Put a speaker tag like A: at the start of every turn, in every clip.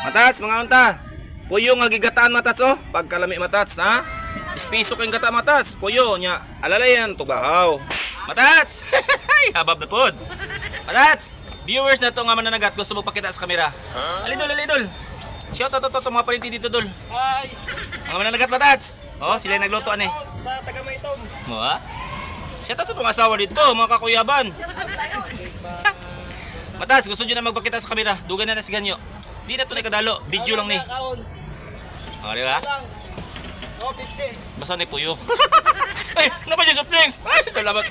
A: Matats, mga unta. Puyo nga gigataan matats oh. Pagkalami matats, ha? Ispiso kayong gata matats. Puyo nya alalayan tugahaw. Matats! Habab na pod. Matats! Viewers na to nga mananagat gusto mo pakita sa kamera. Alidol, alidol. Shout out to mga palinti dito dol.
B: Ay,
A: Mga mananagat matats. Oh, sila yung nagluto ani.
B: sa taga Maitom.
A: Mo ha? Shout out sa mga asawa dito, mga kakuyaban. Matats, gusto nyo na magpakita sa kamera. Dugan na si ganyo. Di na to na kadalo. Video lang ni.
B: Kaon.
A: O, di ba?
B: Lang. Oh, Pepsi.
A: Basta ni Puyo. Ay, ano ba yung soft drinks? Ay, salamat.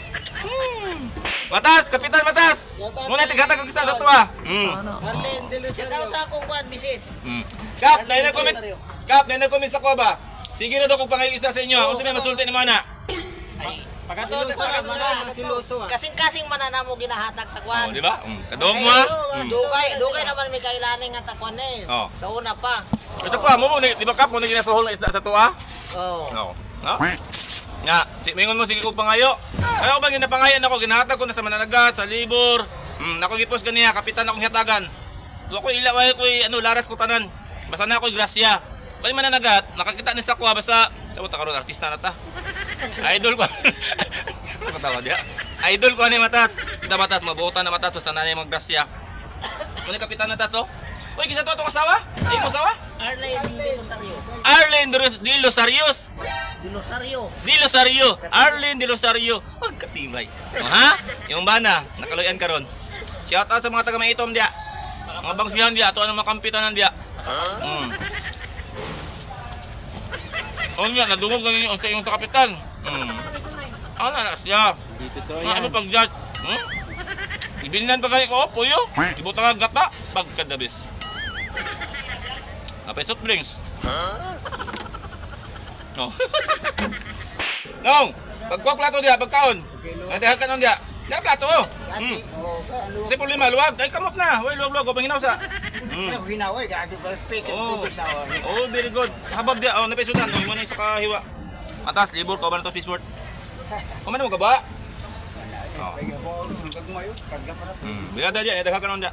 A: Matas, kapitan Matas. Muna tighatag ang isa sa tuwa.
B: Arlene De Lucio. Shout out sa akong kwan, misis.
A: Kap, na nag-comment. Kap, na nag-comment sa ko ba? Sige na daw kung pangayos isda sa inyo. Kung sa may masulti ni Mana.
B: Pagkato sa mga siloso.
C: Kasing-kasing manana mo ginahatag sa kwan.
A: O, di ba? Kadong mo ha?
C: Dugay naman may kailaning nga takwan eh.
A: Oh.
C: Sa una pa.
A: Ito pa, mo di ba Kap, mo na ginasahol ng isda sa tuwa?
C: Oh.
A: No. No? Nga, mingon mo sige ko pangayo. Kaya ko ba ginapangayan ako, ginahatag ko na sa mananagat, sa libor. Nako gipos ganiya, kapitan akong hatagan. Do ako ilaway ko laras ko tanan. Basta na ako grasya. Kani mananagat, nakakita ni sa kuha basta sa ta karon artista na ta. Idol ko. Katawa dia. Idol ko ni Matats. Kita Matats mabuta na Matats basta na maggrasya. Kani kapitan na Tats oh. Uy, kisa to atong asawa? Ay mo asawa?
C: Arlene De Rosario.
A: Arlene De Losarios.
C: De Rosario.
A: Di Losario, Arlene Di Losario. Magkatibay. O ha? Yung bana, nakaluyan ka ron. Shout out sa mga taga Maitom dia. Mga bangsihan dia, ato anong makampitan dia. O nga, nadungog na ninyo sa sa kapitan. Ano na siya? Ano pag-judge? Ibinlan pa gani ko, puyo. Ibutang ang gata, pagkadabis. Apay soft drinks. No. Nong, pagkuha plato dia, pagkaon. Nandihan ka nung dia. Dia plato oh. Kasi problema, luwag. Ay, kamot na. Uy, luwag-luwag. O, panginaw sa.
B: Ako hinaway, gabi ba fake
A: Oh, oh, very good. Habab dia. Oh, napisudan. Uy mo na yung sa kahiwa. Atas, libur. Kau ba na ito, fishboard? Kau man mo ka ba? Oh. Bila dia, daghagan nung dia.